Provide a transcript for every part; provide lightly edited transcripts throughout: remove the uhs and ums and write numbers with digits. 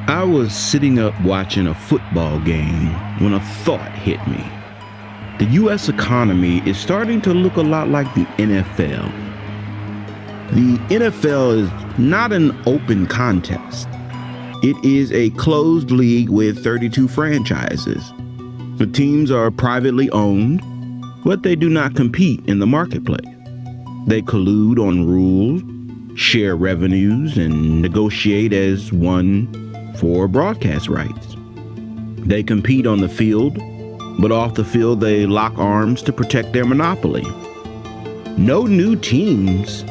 I was sitting up watching a football game when a thought hit me. The U.S. economy is starting to look a lot like the NFL. The NFL is not an open contest. It is a closed league with 32 franchises. The teams are privately owned, but they do not compete in the marketplace. They collude on rules, share revenues, and negotiate as one for broadcast rights. They compete on the field, but off the field they lock arms to protect their monopoly. No new teams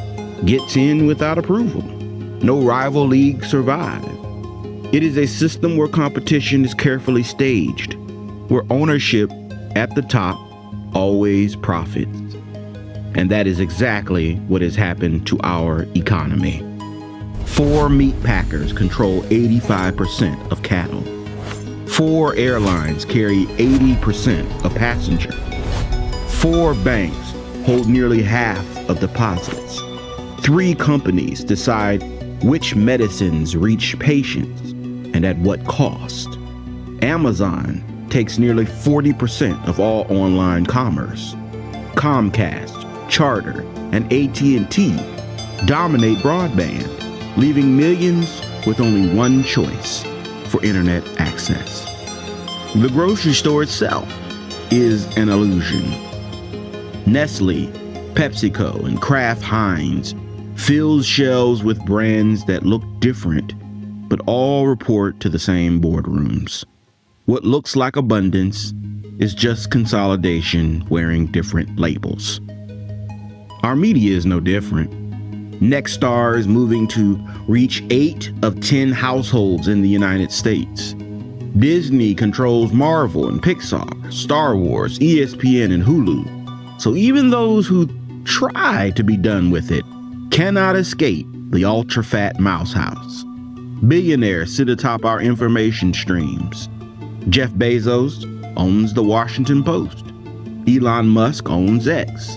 gets in without approval. No rival leagues survive. It is a system where competition is carefully staged, where ownership at the top always profits. And that is exactly what has happened to our economy. 4 meat packers control 85% of cattle. 4 airlines carry 80% of passengers. 4 banks hold nearly half of deposits. 3 companies decide which medicines reach patients and at what cost. Amazon takes nearly 40% of all online commerce. Comcast, Charter, and AT&T dominate broadband, leaving millions with only one choice for internet access. The grocery store itself is an illusion. Nestle, PepsiCo, and Kraft Heinz fills shelves with brands that look different, but all report to the same boardrooms. What looks like abundance is just consolidation wearing different labels. Our media is no different. Nexstar is moving to reach 8 of 10 households in the United States. Disney controls Marvel and Pixar, Star Wars, ESPN, and Hulu. So even those who try to be done with it cannot escape the ultra-fat mouse house. Billionaires sit atop our information streams. Jeff Bezos owns the Washington Post. Elon Musk owns X.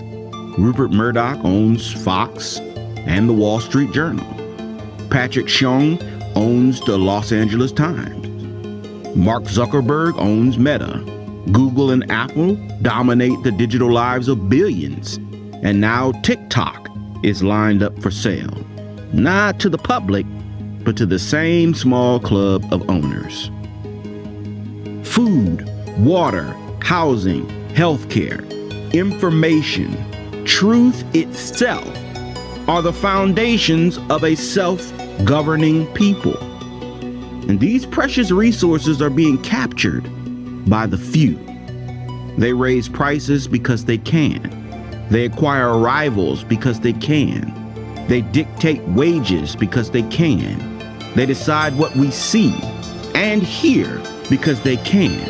Rupert Murdoch owns Fox and the Wall Street Journal. Patrick Chung owns the Los Angeles Times. Mark Zuckerberg owns Meta. Google and Apple dominate the digital lives of billions. And now TikTok is lined up for sale. Not to the public, but to the same small club of owners. Food, water, housing, healthcare, information, truth itself are the foundations of a self-governing people. And these precious resources are being captured by the few. They raise prices because they can. They acquire rivals because they can. They dictate wages because they can. They decide what we see and hear because they can.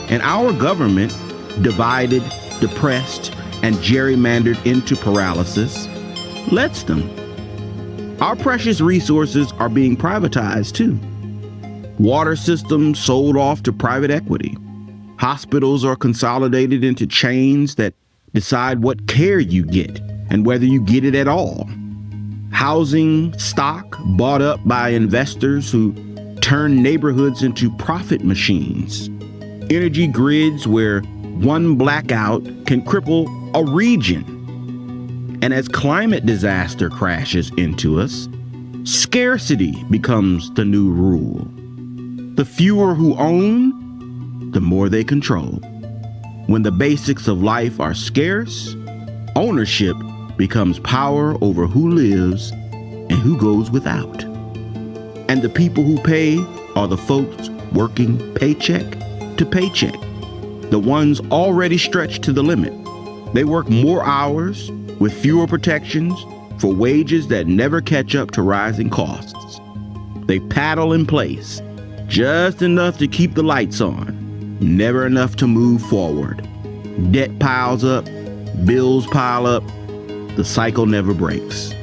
And our government, divided, depressed, and gerrymandered into paralysis, lets them. Our precious resources are being privatized too. Water systems sold off to private equity. Hospitals are consolidated into chains that decide what care you get and whether you get it at all. Housing stock bought up by investors who turn neighborhoods into profit machines. Energy grids where one blackout can cripple a region. And as climate disaster crashes into us, scarcity becomes the new rule. The fewer who own, the more they control. When the basics of life are scarce, ownership becomes power over who lives and who goes without. And the people who pay are the folks working paycheck to paycheck, the ones already stretched to the limit. They work more hours with fewer protections for wages that never catch up to rising costs. They paddle in place, just enough to keep the lights on, never enough to move forward. Debt piles up, bills pile up, the cycle never breaks.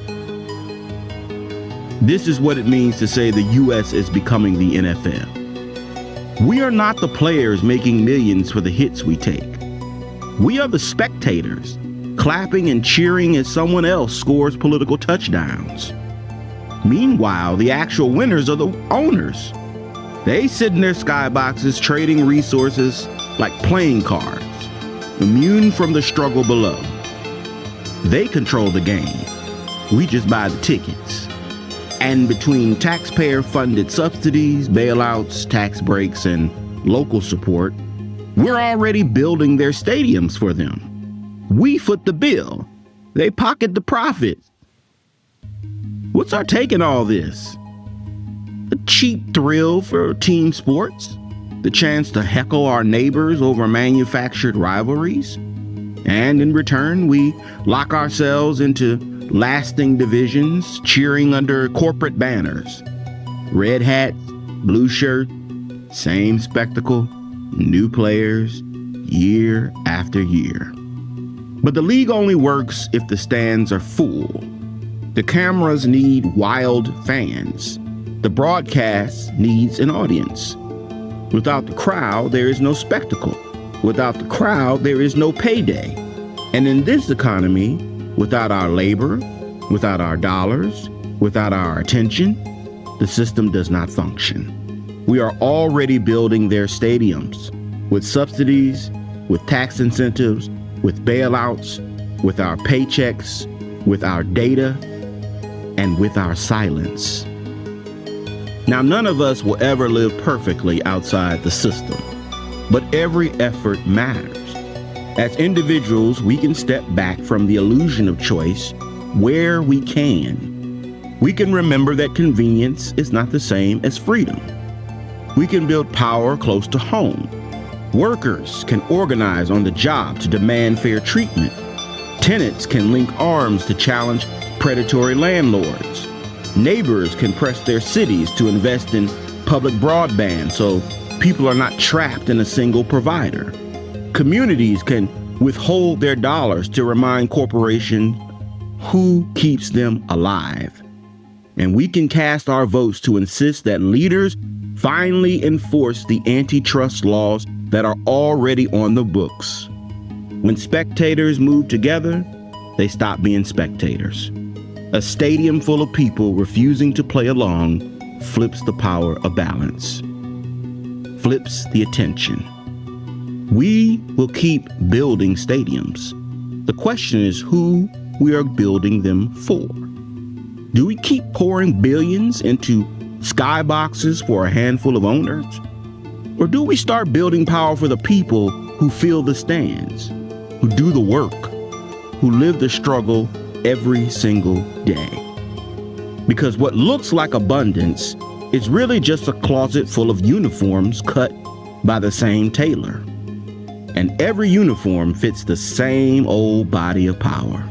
This is what it means to say the U.S. is becoming the NFL. We are not the players making millions for the hits we take. We are the spectators, clapping and cheering as someone else scores political touchdowns. Meanwhile, the actual winners are the owners. They sit in their skyboxes trading resources like playing cards, immune from the struggle below. They control the game. We just buy the tickets. And between taxpayer-funded subsidies, bailouts, tax breaks, and local support, we're already building their stadiums for them. We foot the bill. They pocket the profit. What's our take in all this? A cheap thrill for team sports? The chance to heckle our neighbors over manufactured rivalries? And in return, we lock ourselves into lasting divisions, cheering under corporate banners. Red hat, blue shirt, same spectacle, new players, year after year. But the league only works if the stands are full. The cameras need wild fans. The broadcast needs an audience. Without the crowd, there is no spectacle. Without the crowd, there is no payday. And in this economy, without our labor, without our dollars, without our attention, the system does not function. We are already building their stadiums with subsidies, with tax incentives, with bailouts, with our paychecks, with our data, and with our silence. Now, none of us will ever live perfectly outside the system, but every effort matters. As individuals, we can step back from the illusion of choice where we can. We can remember that convenience is not the same as freedom. We can build power close to home. Workers can organize on the job to demand fair treatment. Tenants can link arms to challenge predatory landlords. Neighbors can press their cities to invest in public broadband so people are not trapped in a single provider. Communities can withhold their dollars to remind corporations who keeps them alive. And we can cast our votes to insist that leaders finally enforce the antitrust laws that are already on the books. When spectators move together, they stop being spectators. A stadium full of people refusing to play along flips the power of balance, flips the attention. We will keep building stadiums. The question is who we are building them for. Do we keep pouring billions into skyboxes for a handful of owners? Or do we start building power for the people who fill the stands, who do the work, who live the struggle every single day? Because what looks like abundance is really just a closet full of uniforms cut by the same tailor. And every uniform fits the same old body of power.